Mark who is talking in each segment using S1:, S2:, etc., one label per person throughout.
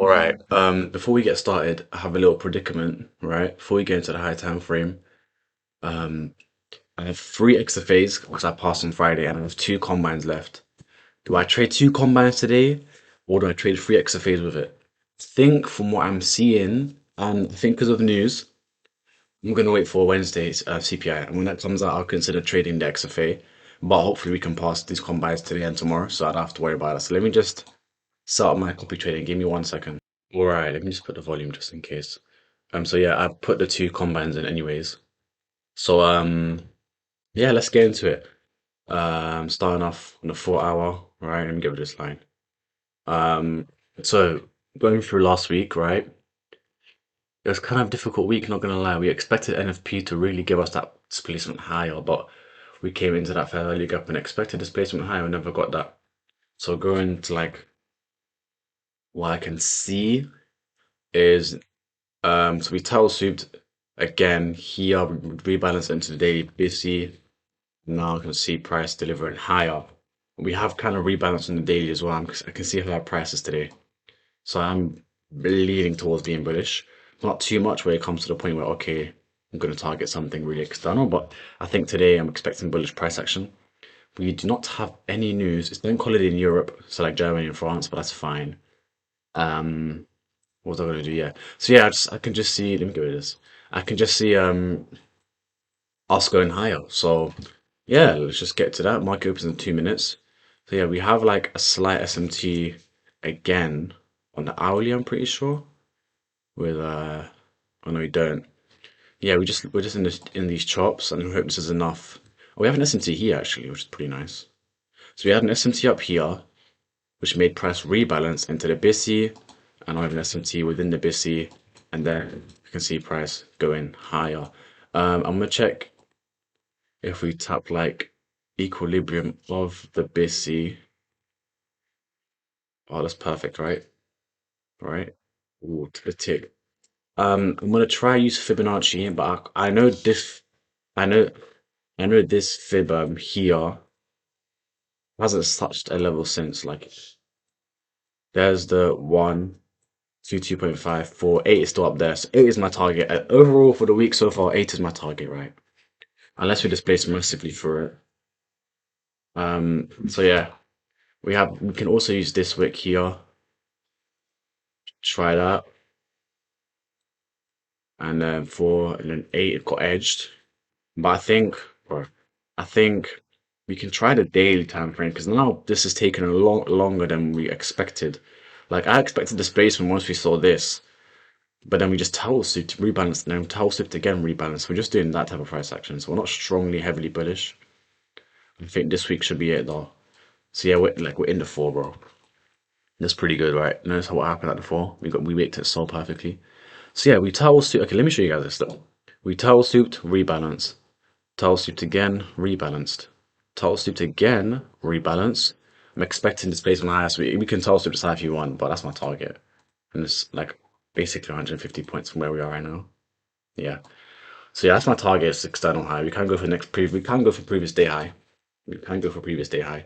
S1: All right. Before we get started, I have a little predicament, right? Before we get into the high time frame, um, I have three XFAs because I passed on Friday, and I have two combines left. Do I trade two combines today, or do I trade three XFAs with it? Think from what I'm seeing, and I think because of the news, I'm gonna wait for Wednesday's CPI, and when that comes out, I'll consider trading the XFA. But hopefully, we can pass these combines today and tomorrow, so I don't have to worry about it. So let me just set up my copy trading. Give me 1 second. All right, let me just put the volume just in case. So yeah, I put the two combines in anyways. So yeah, let's get into it. Starting off on the 4 hour, right? Let me get rid of this line. Um, so going through last week, right? It was kind of a difficult week, not gonna lie. We expected NFP to really give us that displacement higher, but we came into that fair value gap and expected displacement higher, we never got that. So going to like what I can see is so we tail souped again here, rebalance into the daily busy. Now I can see price delivering higher. We have kind of rebalanced in the daily as well. I can see higher prices today. So I'm leaning towards being bullish. Not too much where it comes to the point where, okay, I'm going to target something really external, but I think today I'm expecting bullish price action. We do not have any news. It's bank holiday in Europe, so like Germany and France, but that's fine. Um, what was I going to do? Yeah. So yeah, I can just see. Let me get rid of this. I can just see us going higher. So yeah, let's just get to that. Market opens in 2 minutes. So yeah, we have like a slight SMT again on the hourly. I'm pretty sure with oh no, we don't. Yeah, we're just in these chops, and we hope this is enough. Oh, we have an SMT here actually, which is pretty nice. So we had an SMT up here, which made price rebalance into the BISI, and I have an SMT within the BISI, and then you can see price going higher. I'm gonna check if we tap like equilibrium of the BISI. Oh, that's perfect, right? Right? Ooh, to the tick. I'm gonna try use Fibonacci, but I know this. I know. I know this fib here hasn't touched a level since. Like, there's the 1, 2, 2.5, 4, 8 is still up there. So 8 is my target. Overall, for the week so far, 8 is my target, right? Unless we displace massively for it. So yeah, we can also use this wick here. Try that. And then 4 and then 8 it got edged. But I think we can try the daily time frame because now this has taken a lot longer than we expected. Like I expected displacement once we saw this, but then we just towel to rebalance and then towel slipped again rebalance. We're just doing that type of price action, so we're not strongly heavily bullish. I think this week should be it though. So yeah, we're in the four, bro. That's pretty good, right? Notice what happened at the four. We waked it so perfectly. So yeah, we towel soup. Okay, let me show you guys this though. We towel souped, rebalance. Towel souped again, rebalanced. Towel souped again, rebalance. I'm expecting displacement higher, so we can towel soup this high if you want, but that's my target. And it's like basically 150 points from where we are right now. Yeah. So yeah, that's my target. It's external high. We can go for we can go for previous day high. We can go for previous day high.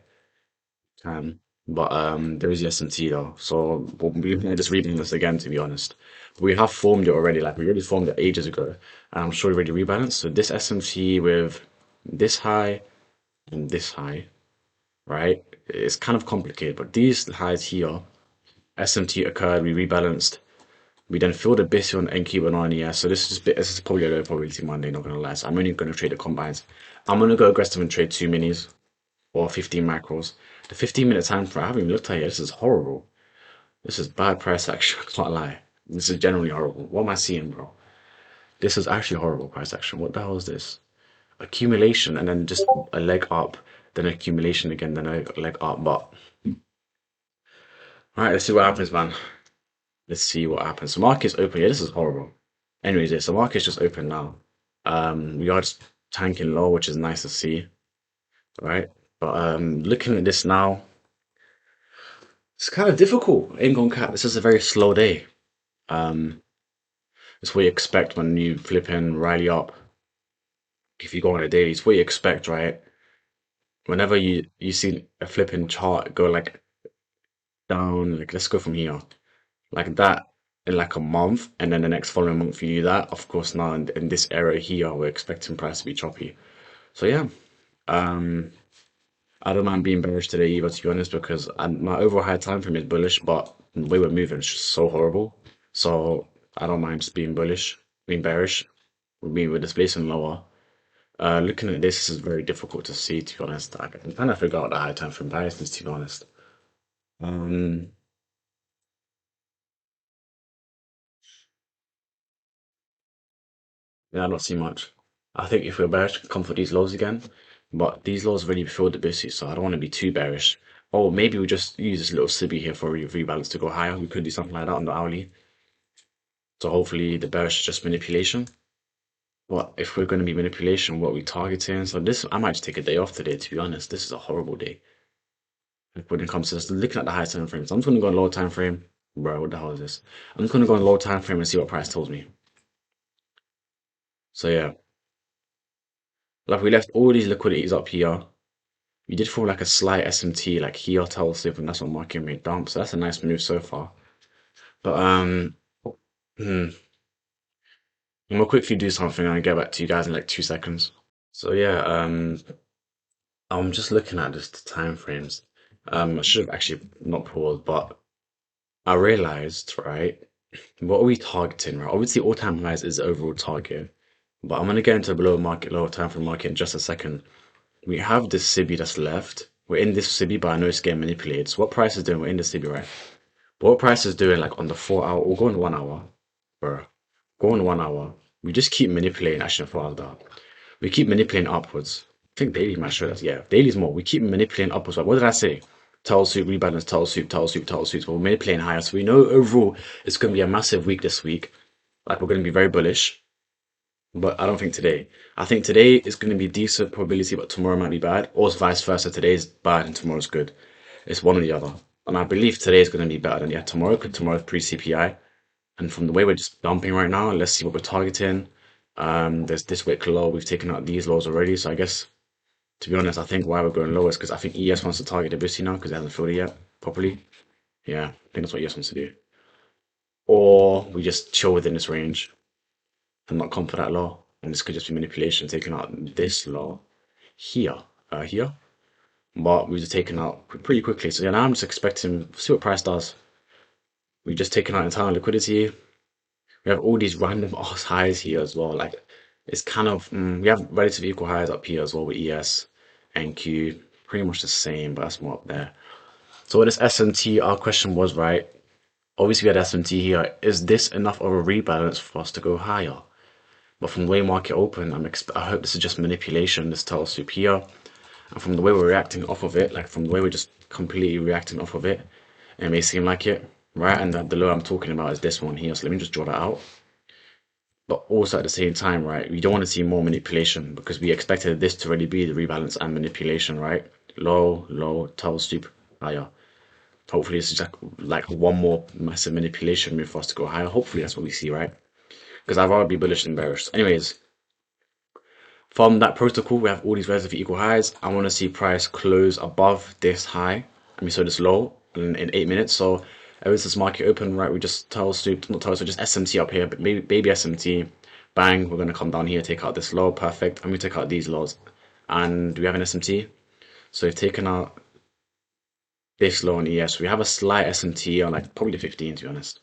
S1: But there is the SMT though, so we're just reading this again to be honest. But we have formed it already. Like we already formed it ages ago, and I'm sure we already rebalanced. So this SMT with this high and this high, right? It's kind of complicated, but these highs here, SMT occurred. We rebalanced. We then filled a bit on NQ and on, yeah. So this is probably a low probability Monday, not gonna lie. So I'm only gonna trade the combines. I'm gonna go aggressive and trade two minis or 15 macros. The 15-minute time frame, I haven't even looked at it yet. This is horrible. This is bad price action, I can't lie. This is generally horrible. What am I seeing, bro? This is actually horrible price action. What the hell is this? Accumulation and then just a leg up, then accumulation again, then a leg up. But all right, let's see what happens, man. Let's see what happens. The market's open. Yeah, this is horrible. Anyways, yeah, so market's just open now. We are just tanking low, which is nice to see, right? But looking at this now, it's kind of difficult. Ain't gonna cap. This is a very slow day. Um, it's what you expect when you flip in Riley up. If you go on a daily, it's what you expect, right? Whenever you see a flipping chart go like down, like let's go from here. like that in like a month, and then the next following month you do that. Of course, now in this area here, we're expecting price to be choppy. So yeah, um, I don't mind being bearish today either, to be honest, because my overall high time frame is bullish, but the way we're moving is just so horrible. So I don't mind just being bullish, being bearish. We're displacing lower. Looking at this is very difficult to see, to be honest. I can kind of figure out the high time frame biases, to be honest. Um, yeah, I don't see much. I think if we're bearish, come for these lows again. But these lows already filled the busy, so I don't want to be too bearish. Or maybe we just use this little sibby here for a rebalance to go higher. We could do something like that on the hourly. So hopefully the bearish is just manipulation. But if we're going to be manipulation, what are we targeting? So this, I might just take a day off today, to be honest. This is a horrible day. Like when it comes to just looking at the high time frames. I'm just going to go on low time frame. Bro, what the hell is this? I'm just going to go on low time frame and see what price tells me. So yeah, like we left all these liquidities up here. We did feel like a slight SMT, like here, tail slip, and that's what market made dump. So that's a nice move so far. But hmm, I'm gonna quickly do something and I'll get back to you guys in like 2 seconds. So yeah, I'm just looking at just the time frames. I should have actually not paused, but I realized, right, what are we targeting, right? Obviously, all-time highs is the overall target, but I'm gonna get into below market, lower time frame market in just a second. We have this SIBI that's left. We're in this SIBI, but I know it's getting manipulated. So what price is doing? We're in the SIBI, right? But what price is doing like on the 4 hour, or go on 1 hour, bro. Go on 1 hour. We just keep manipulating action farther. We keep manipulating upwards. I think daily might show us. Yeah, daily's more. We keep manipulating upwards. Like, what did I say? Towel soup, rebalance, towel soup, towel soup, towel soup. So we're manipulating higher. So we know overall it's going to be a massive week this week. Like we're going to be very bullish. But I don't think today. I think today is going to be decent probability, but tomorrow might be bad, or vice versa. Today's bad and tomorrow's good. It's one or the other. And I believe today is going to be better than tomorrow, because tomorrow's pre-CPI. And from the way we're just dumping right now, let's see what we're targeting. There's this wick low. We've taken out these lows already. So I guess, to be honest, I think why we're going low is because I think ES wants to target the BUSI now because it hasn't filled it yet properly. Yeah, I think that's what ES wants to do. Or we just chill within this range and not come for that low. And this could just be manipulation, taking out this low here, here. But we just taken out pretty quickly. So yeah, now I'm just expecting, see what price does. We just taken out entire liquidity. We have all these random ass highs here as well. Like it's kind of we have relatively equal highs up here as well with ES and Q, pretty much the same, but that's more up there. So with this SMT, our question was right. Obviously, we had SMT here. Is this enough of a rebalance for us to go higher? But from the way market open, I hope this is just manipulation. This tells soup here, and from the way we're reacting off of it, like from the way we're just completely reacting off of it, it may seem like it, right? And the low I'm talking about is this one here. So let me just draw that out. But also at the same time, right, we don't want to see more manipulation because we expected this to really be the rebalance and manipulation, right? Low, low, towel soup, higher. Hopefully, it's just like one more massive manipulation move for us to go higher. Hopefully, that's what we see, right? Because I'd rather be bullish than bearish. Anyways, from that protocol, we have all these relatively equal highs. I want to see price close above this high. And we saw this low in 8 minutes. So ever since market open, right, we just tell soup, not tell so just SMT up here, but maybe baby SMT. Bang, we're going to come down here, take out this low, perfect. And we take out these lows. And do we have an SMT? So we've taken out this low on ES. We have a slight SMT on like probably the 15, to be honest.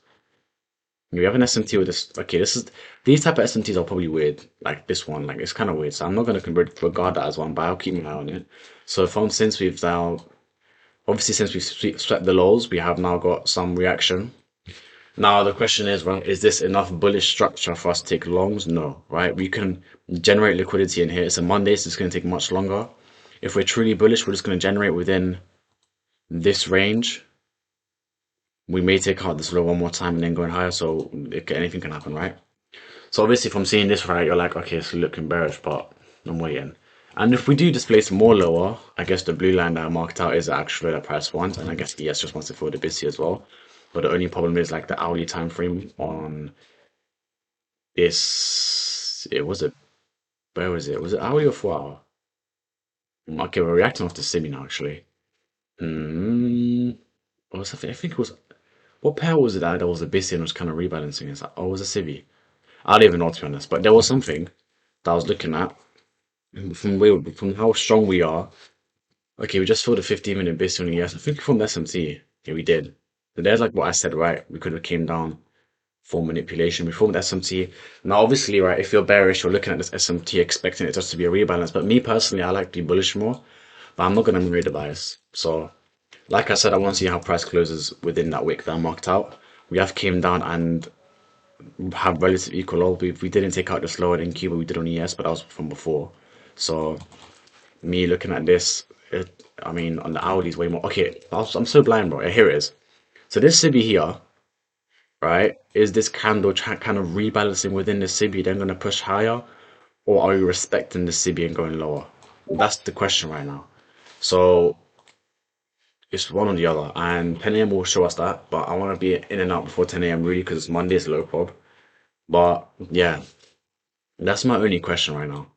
S1: We have an SMT with this. Okay, this is these type of SMTs are probably weird. Like this one, like it's kind of weird. So I'm not going to regard that as one, but I'll keep an eye on it. So from since we've now, obviously since we've swept the lows, we have now got some reaction. Now the question is, right, is this enough bullish structure for us to take longs? No, right? We can generate liquidity in here. It's a Monday, so it's going to take much longer. If we're truly bullish, we're just going to generate within this range. We may take out this low one more time and then going higher, so anything can happen, right? So obviously from seeing this, right, you're like, okay, it's looking bearish, but I'm waiting. And if we do displace more lower, I guess the blue line that I marked out is actually the price wants, and I guess ES just wants to fill the busy as well. But the only problem is like the hourly time frame on this. It was a where was it? Was it hourly or 4 hour? Okay, we're reacting off the simi now actually. Hmm. What was I think it was. What pair was it that was a Bissy and was kind of rebalancing? It's like, oh, it was a Civi. I don't even know to be honest, but there was something that I was looking at from how strong we are. Okay, we just filled a 15-minute Bissy on ES. I think from SMT. Yeah, we did. So there's like what I said, right? We could have came down for manipulation. We formed SMT. Now, obviously, right, if you're bearish, you're looking at this SMT expecting it just to be a rebalance. But me personally, I like to be bullish more, but I'm not going to marry the bias. So, like I said, I want to see how price closes within that wick that I marked out. We have came down and have relative equal low. We didn't take out the lower in Cuba, we did on ES, but that was from before. So, me looking at this, I mean, on the hourly is way more. Okay, I'm so blind, bro. Yeah, here it is. So, this Sibi here, right? Is this candle kind of rebalancing within the Sibi, then going to push higher? Or are you respecting the Sibi and going lower? That's the question right now. So it's one or the other. And 10 a.m. will show us that. But I want to be in and out before 10 a.m. really because Monday is low prob. But yeah, that's my only question right now.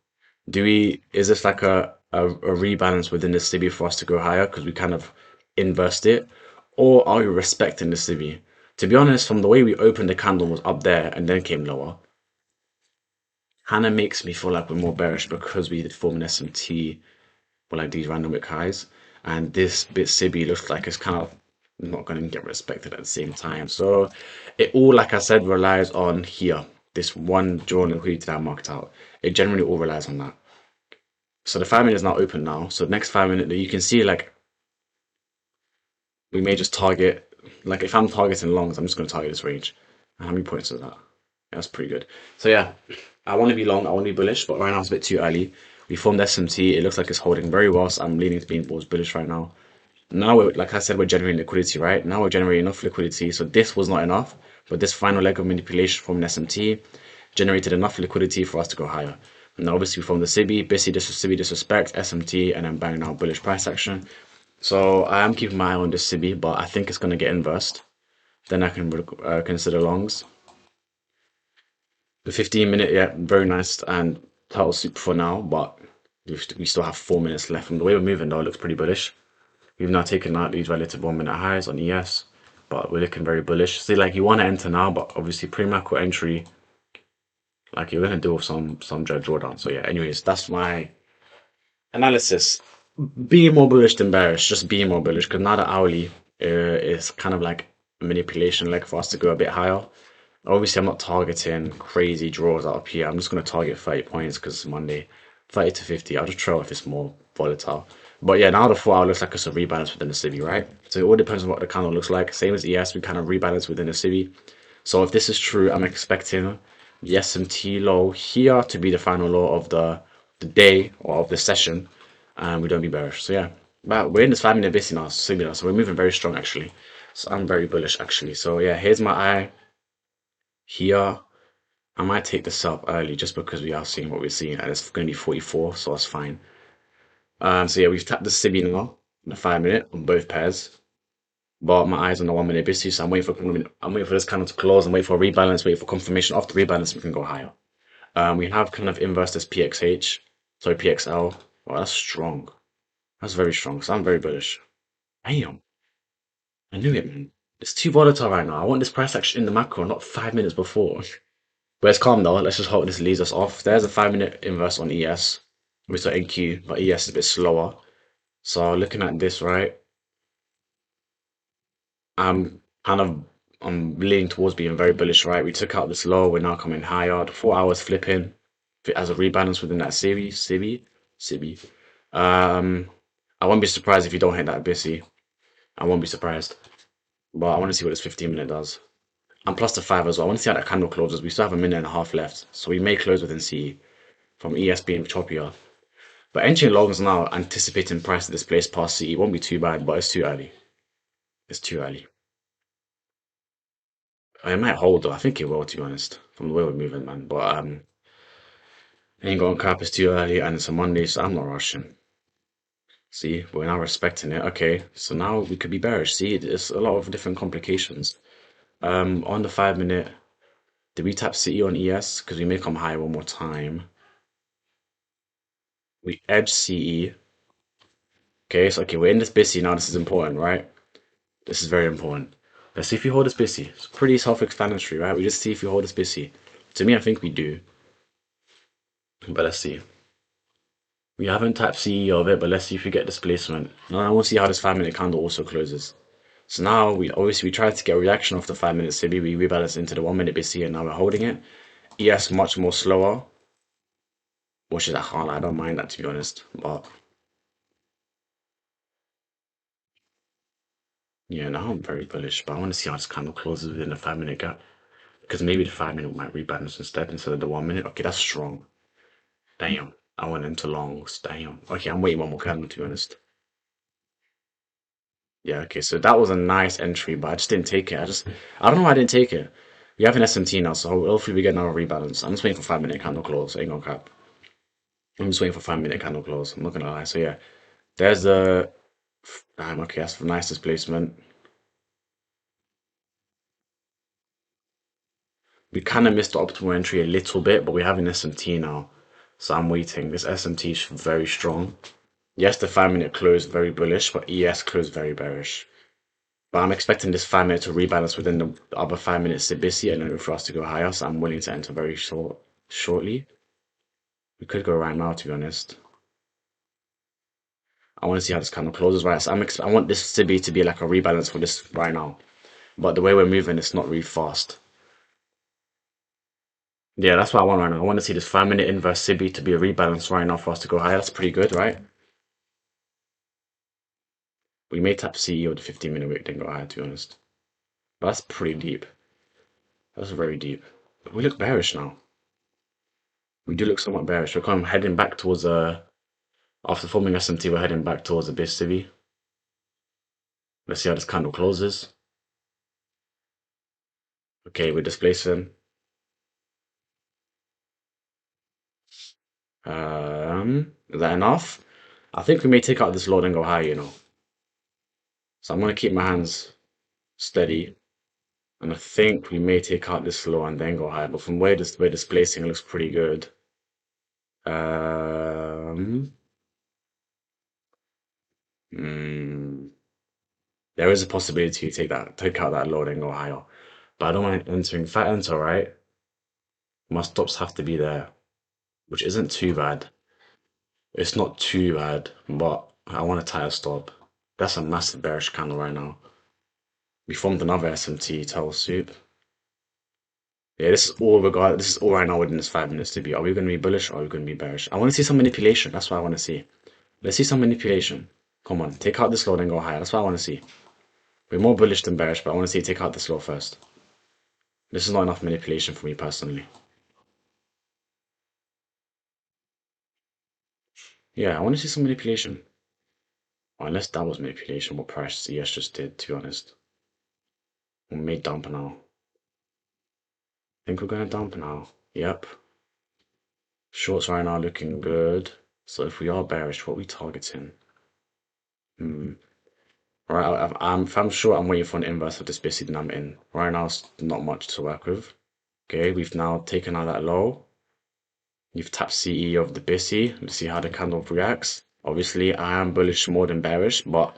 S1: Is this like a rebalance within the Sibi for us to go higher because we kind of inversed it? Or are we respecting the Sibi? To be honest, from the way we opened the candle was up there and then came lower, kind of makes me feel like we're more bearish because we did form an SMT for like these random wick highs. And this bit Sibi looks like it's kind of not going to get respected at the same time. So it all, like I said, relies on here. This one drawn liquidity that I marked out. It generally all relies on that. So the 5 minute is now open now. So the next 5 minute, you can see like we may just target, like if I'm targeting longs, I'm just going to target this range. And how many points is that? That's pretty good. So yeah, I want to be long, I want to be bullish, but right now it's a bit too early. We formed SMT, it looks like it's holding very well, so I'm leaning to being towards bullish right now. Now, like I said, we're generating liquidity, right? Now we're generating enough liquidity, so this was not enough, but this final leg of manipulation from an SMT generated enough liquidity for us to go higher. Now, obviously, from the Sibi, Sibi disrespect, SMT, and then bang out bullish price action. So I am keeping my eye on this Sibi, but I think it's going to get inversed. Then I can consider longs. The 15 minute, yeah, very nice and total soup for now, but we still have 4 minutes left. And the way we're moving, though, it looks pretty bullish. We've now taken out these relative 1 minute highs on ES, but we're looking very bullish. See, like you want to enter now, but obviously pre-macro entry, like you're gonna deal with some dread drawdown. So yeah, anyways, that's my analysis. Be more bullish than bearish, just be more bullish because now the hourly is kind of like a manipulation leg for us to go a bit higher. Obviously, I'm not targeting crazy draws out up here. I'm just going to target 30 points because it's Monday. 30 to 50. I'll just trail if it's more volatile. But yeah, now the 4 hour looks like it's a rebalance within the Civi, right? So it all depends on what the candle looks like. Same as ES, we kind of rebalance within the Civi. So if this is true, I'm expecting the SMT low here to be the final low of the day or of the session. And we don't be bearish. So yeah, but we're in this 5 minute busy now, Civi, so we're moving very strong actually. So I'm very bullish actually. So yeah, here's my eye here. I might take this up early just because we are seeing what we're seeing, and it's going to be 44, so that's fine. So yeah, we've tapped the Sibi now in the 5 minute on both pairs, but my eyes on the 1 minute busy, so I'm waiting for this candle to close and wait for a rebalance, wait for confirmation. After rebalance, we can go higher. We have kind of inversed this PXH, sorry PXL. Well, that's strong. That's very strong. So I'm very bullish. Damn, I knew it, man. It's too volatile right now. I want this price action in the macro, not 5 minutes before. But it's calm though. Let's just hope this leads us off. There's a 5 minute inverse on ES. We saw NQ, but ES is a bit slower. So looking at this, right, I'm kind of I'm leaning towards being very bullish, right? We took out this low, we're now coming higher. The 4 hours flipping as a rebalance within that series, Sibi. Um, I won't be surprised if you don't hit that Bissy. I won't be surprised. But I want to see what this 15 minute does. And plus the 5 as well. I want to see how that candle closes. We still have a minute and a half left. So we may close within CE from ES being choppier. But entering longs now, anticipating price to displace past CE won't be too bad, but it's too early. It's too early. It might hold though. I think it will, to be honest, from the way we're moving, man. But ain't going cap. It's too early, and it's a Monday, so I'm not rushing. See, we're now respecting it. Okay, so now we could be bearish. See, there's a lot of different complications. On the 5 minute, did we tap CE on ES? Because we may come high one more time. We edge CE. Okay, so okay, we're in this busy now. This is important, right? This is very important. Let's see if we hold this busy. It's pretty self-explanatory, right? We just see if we hold this busy. To me, I think we do. But let's see. We haven't tapped CEO of it, but let's see if we get displacement. Now I want to see how this 5 minute candle also closes. So now we obviously we tried to get a reaction off the 5 minute CB, we rebalanced into the 1 minute BC and now we're holding it. ES much more slower. Which is I don't mind that to be honest. But yeah, now I'm very bullish. But I want to see how this candle closes within the 5 minute gap. Because maybe the 5 minute might rebalance instead of the 1 minute. Okay, that's strong. Damn. I went into longs. Damn. Okay, I'm waiting one more candle to be honest. Yeah, okay, so that was a nice entry, but I just didn't take it. I don't know why I didn't take it. We have an SMT now, so hopefully we get another rebalance. I'm just waiting for 5 minute candle close. Ain't gonna cap. I'm just waiting for 5 minute candle close. I'm not gonna lie. So yeah, there's the. Damn, okay, that's a nice displacement. We kind of missed the optimal entry a little bit, but we have an SMT now, so I'm waiting. This SMT is very strong. Yes, the 5 minute close very bullish, but ES close very bearish. But I'm expecting this 5 minute to rebalance within the other 5 minutes Sibisi and then for us to go higher. So I'm willing to enter very shortly. We could go right now, to be honest. I want to see how this candle closes, right? So I want this Sibi to be like a rebalance for this right now. But the way we're moving, it's not really fast. Yeah, that's what I want right now. I want to see this 5 minute inverse Sibi to be a rebalance right now for us to go higher. That's pretty good, right? We may tap CEO the 15 minute wick, then go higher, to be honest. But that's pretty deep. That's very deep. We look bearish now. We do look somewhat bearish. We're kind of heading back towards after forming SMT, we're heading back towards the base civvy. Let's see how this candle closes. Okay, we're displacing. Is that enough? I think we may take out this load and go high, you know. So I'm gonna keep my hands steady. And I think we may take out this low and then go high. But from where this we're displacing, it looks pretty good. Um, mm, there is a possibility to take out that load and go higher. But I don't mind entering. If I enter, right, my stops have to be there, which isn't too bad. It's not too bad, but I want a tighter stop. That's a massive bearish candle right now. We formed another SMT tail soup. Yeah, this is all right now within this 5 minutes to be. Are we going to be bullish or are we going to be bearish? I want to see some manipulation. That's what I want to see. Let's see some manipulation. Come on, take out this low and go higher. That's what I want to see. We're more bullish than bearish, but I want to see take out this low first. This is not enough manipulation for me personally. Yeah, I want to see some manipulation. Or unless that was manipulation, what price CS just did, to be honest. We may dump now. Think we're gonna dump now. Yep. Shorts right now looking good. So if we are bearish, what are we targeting? Hmm. Right, if I'm sure I'm waiting for an inverse of this BISI, then I'm in. Right now, it's not much to work with. Okay, we've now taken out that low. You've tapped CE of the BISI. Let's see how the candle reacts. Obviously, I am bullish more than bearish, but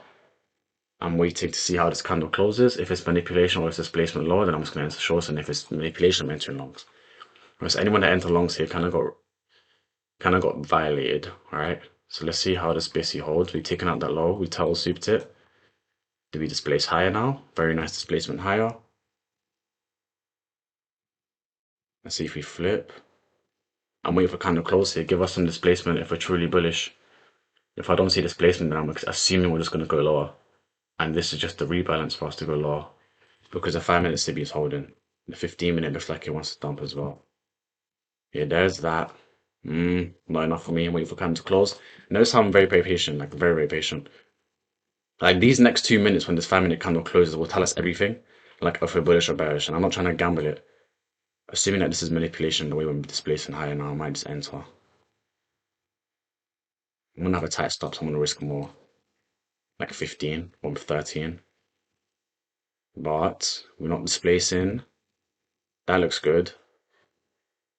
S1: I'm waiting to see how this candle closes. If it's manipulation or it's displacement low, then I'm just going to enter shorts, and if it's manipulation, I'm entering longs. Whereas anyone that entered longs here kind of got violated, right? So let's see how this BISI holds. We've taken out that low. We turtle souped it. Do we displace higher now? Very nice displacement higher. Let's see if we flip. I'm waiting for candle close here. Give us some displacement if we're truly bullish. If I don't see displacement, then I'm assuming we're just going to go lower. And this is just the rebalance for us to go lower. Because the 5 minute CB is holding. The 15 minute looks like it wants to dump as well. Yeah, there's that. Not enough for me. I'm waiting for candle to close. Notice how I'm very, very patient. Like, very, very patient. Like, these next 2 minutes when this 5 minute candle closes will tell us everything. Like, if we're bullish or bearish. And I'm not trying to gamble it. Assuming that this is manipulation, the way we're displacing higher now, I might just enter. I'm gonna have a tight stop, so I'm gonna risk more. Like 15 or 13. But we're not displacing. That looks good.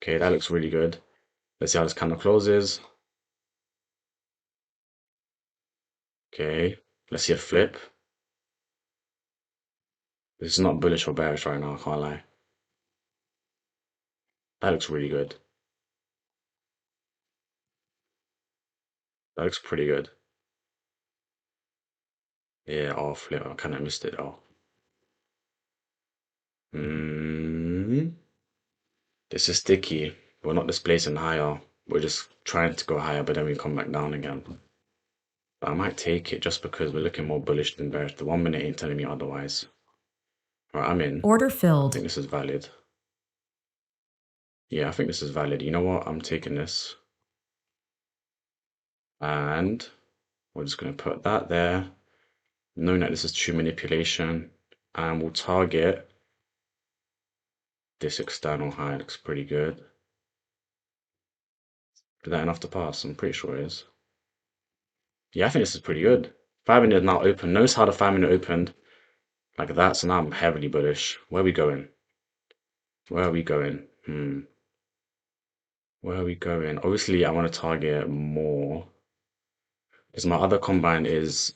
S1: Okay, that looks really good. Let's see how this candle closes. Okay, let's see a flip. This is not bullish or bearish right now, I can't lie. That looks really good. That looks pretty good. Yeah, oh flip, I kind of missed it. Oh. This is sticky. We're not displacing higher. We're just trying to go higher, but then we come back down again. But I might take it just because we're looking more bullish than bearish. The 1 minute ain't telling me otherwise. Right, I'm in.
S2: Order
S1: I
S2: filled.
S1: think this is valid. Yeah, I think this is valid. You know what? I'm taking this. And we're just going to put that there, knowing that this is true manipulation. And we'll target this external high. Looks pretty good. Is that enough to pass? I'm pretty sure it is. Yeah, I think this is pretty good. 5 minute is now open. Notice how the 5 minute opened like that. So now I'm heavily bullish. Where are we going? Where are we going? Where are we going? Obviously, I want to target more because my other combine is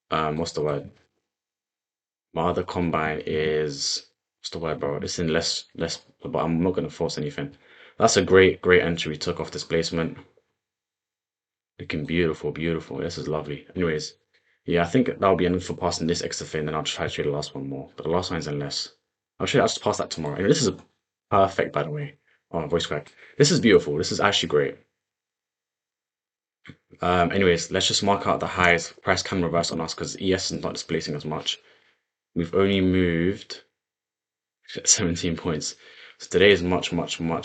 S1: what's the word? My other combine is what's the word, bro? It's in less, but I'm not gonna force anything. That's a great entry we took off displacement. Looking beautiful, beautiful. This is lovely. Anyways, yeah, I think that'll be enough for passing this extra thing. Then I'll try to trade the last one more, but the last one's in less. I'll just pass that tomorrow. Anyway, this is perfect, by the way. Oh, voice crack. This is beautiful. This is actually great. Anyways, let's just mark out the highs. Price can reverse on us because ES is not displacing as much. We've only moved 17 points. So today is much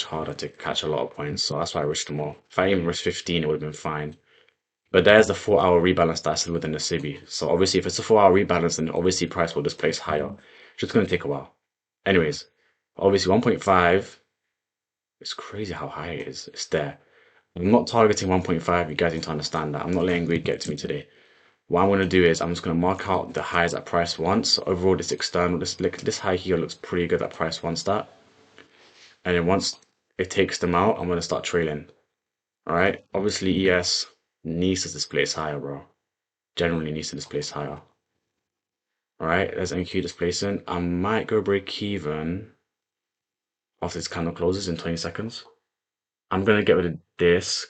S1: harder to catch a lot of points. So that's why I risked more. If I even risked 15, it would have been fine. But there's the 4 hour rebalance that I said within the SIBI. So obviously, if it's a 4 hour rebalance, then obviously price will displace higher. It's just going to take a while. Anyways, obviously 1.5. It's crazy how high it is. It's there. I'm not targeting 1.5. You guys need to understand that. I'm not letting greed get to me today. What I'm going to do is I'm just going to mark out the highs that price wants. So overall, this external, this high here looks pretty good that price wants that. And then once it takes them out, I'm going to start trailing. All right. Obviously, ES needs to displace higher, bro. Generally needs to displace higher. All right. There's NQ displacing. I might go break even after this candle closes in 20 seconds. I'm going to get rid of this.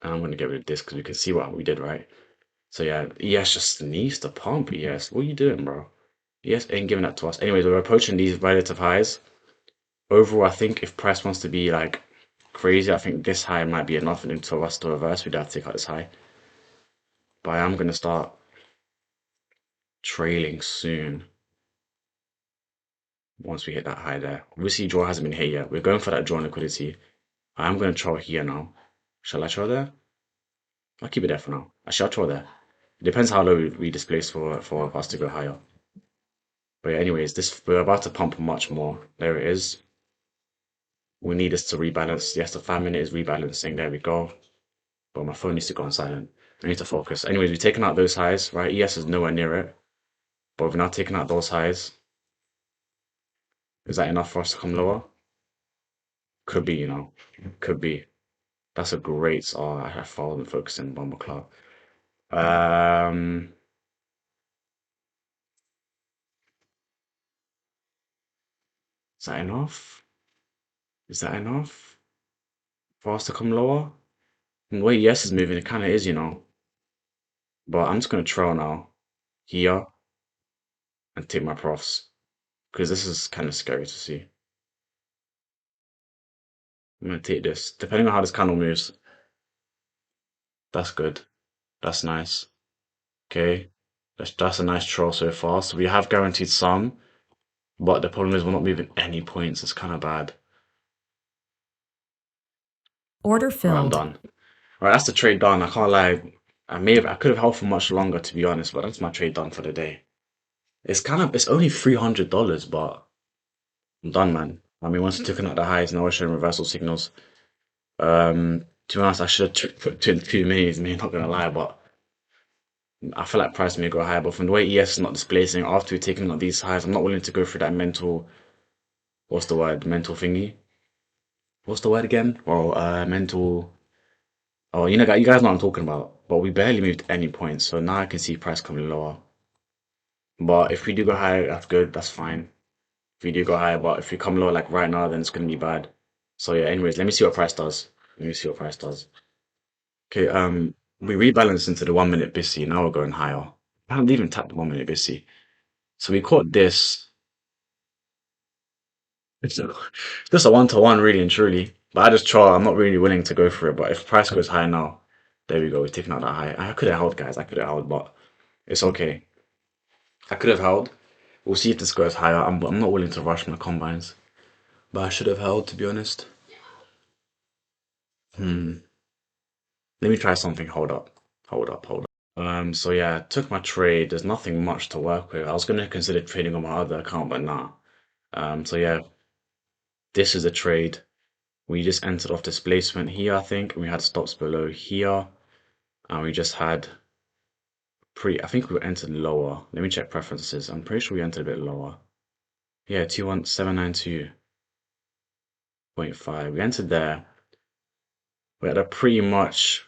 S1: And I'm going to get rid of this because we can see what we did, right? So yeah, ES just needs to pump. ES, what are you doing, bro? ES ain't giving that to us. Anyways, we're approaching these relative highs. Overall, I think if price wants to be like crazy, I think this high might be enough until us to reverse. We'd have to take out this high. But I am going to start trailing soon once we hit that high there. Obviously, draw hasn't been hit yet. We're going for that draw liquidity. I am going to troll here now. Shall I troll there? I'll keep it there for now. I shall troll there. It depends how low we displace for us to go higher. But yeah, anyways, this we're about to pump much more. There it is. We need this to rebalance. Yes, the 5 minute is rebalancing. There we go. But my phone needs to go on silent. I need to focus. Anyways, we've taken out those highs, right? ES is nowhere near it. But we've now taken out those highs. Is that enough for us to come lower? Could be, you know. Could be. That's a great. Oh, I wasn't focusing Bomber Club. Is that enough? Is that enough for us to come lower? And the way ES is moving, it kind of is, you know. But I'm just gonna trail now here and take my profs because this is kind of scary to see. I'm gonna take this. Depending on how this candle moves, that's good. That's nice. Okay. That's a nice troll so far. So we have guaranteed some, but the problem is we're not moving any points. It's kind of bad.
S2: Order
S1: All right, I'm
S2: filled.
S1: done. All right, that's the trade done. I can't lie. I could have held for much longer to be honest, but that's my trade done for the day. It's only $300, but I'm done, man. I mean, once taken out the highs, now we're showing reversal signals. To be honest, I should have put 22 minutes, me, not gonna lie, but I feel like price may go higher. But from the way ES is not displacing after we've taken out these highs, I'm not willing to go through that mental, what's the word? Mental thingy. What's the word again? Well, mental. Oh, you guys know what I'm talking about. But we barely moved any points, so now I can see price coming lower. But if we do go higher, that's good. That's fine. If we do go higher, but if we come lower like right now, then it's gonna be bad. So yeah. Anyways, let me see what price does. Let me see what price does. Okay. We rebalanced into the 1 minute BISI. Now we're going higher. I haven't even tapped the 1 minute BISI. So we caught this. It's a, just a one-to-one, really and truly. But I just try. I'm not really willing to go for it. But if price goes high now, there we go. We're taking out that high. I could have held, guys. I could have held, but it's okay. I could have held. We'll see if this goes higher. I'm not willing to rush my combines, but I should have held, to be honest. Hmm. Let me try something. Hold up. Hold up. Hold up. So yeah, I took my trade. There's nothing much to work with. I was gonna consider trading on my other account, but nah. So yeah, this is a trade. We just entered off displacement here, I think, and we had stops below here, and we just had I think we entered lower. Let me check preferences. I'm pretty sure we entered a bit lower. Yeah, 21792.5. We entered there. We had a pretty much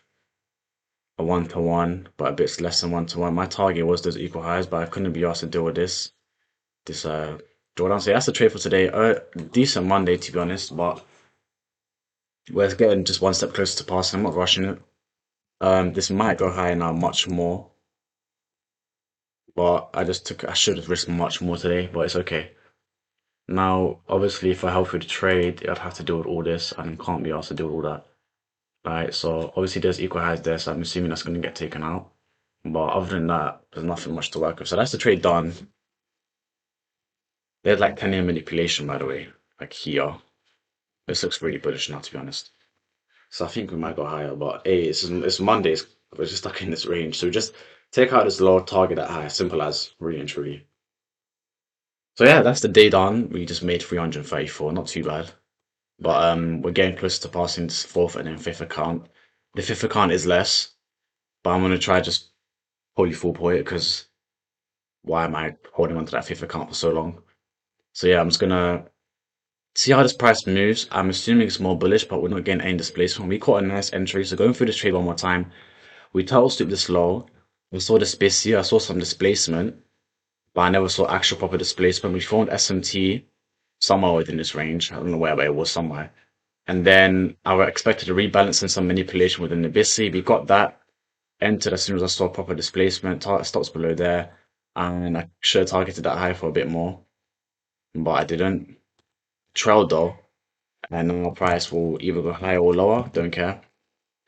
S1: a one-to-one, but a bit less than one-to-one. My target was those equal highs, but I couldn't be asked to deal with this drawdown. So yeah, that's the trade for today. Decent Monday to be honest, but we're getting just one step closer to passing. I'm not rushing it. This might go higher now, much more, but I should have risked much more today, but it's okay. Now, obviously, if I help with the trade, I'd have to deal with all this, and I can't be asked to deal with all that. Right, so obviously there's equal highs there, so I'm assuming that's going to get taken out. But other than that, there's nothing much to work with. So that's the trade done. There's like 10-year manipulation, by the way, like here. This looks really bullish now, to be honest. So I think we might go higher, but hey, it's Mondays. We're just stuck in this range. So just take out this low, target that high. Simple as, really and truly. So yeah, that's the day done. We just made 334, not too bad. But we're getting close to passing this fourth and then fifth account. The fifth account is less, but I'm gonna try just fully full point it because why am I holding on to that fifth account for so long? So yeah, I'm just gonna see how this price moves. I'm assuming it's more bullish, but we're not getting any displacement. We caught a nice entry, so going through this trade one more time. We total stooped this low. We saw the space here. I saw some displacement, but I never saw actual proper displacement. We formed SMT somewhere within this range. I don't know where, but it was somewhere. And then I expected a rebalance and some manipulation within the BISI. We got that, entered as soon as I saw proper displacement, stops below there. And I should have targeted that high for a bit more, but I didn't. Trailed though, and now price will either go higher or lower, don't care.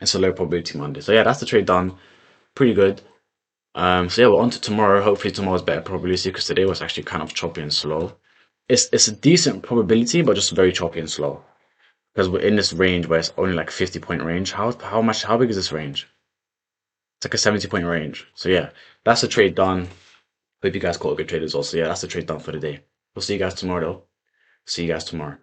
S1: It's a low probability Monday. So yeah, that's the trade done. Pretty good. So yeah, we're on to tomorrow. Hopefully tomorrow's better probability because today was actually kind of choppy and slow. It's a decent probability, but just very choppy and slow. Because we're in this range where it's only like 50-point range. How big is this range? It's like a 70-point range. So yeah, that's the trade done. Hope you guys caught a good trade as well. So yeah, that's the trade done for the day. We'll see you guys tomorrow though. See you guys tomorrow.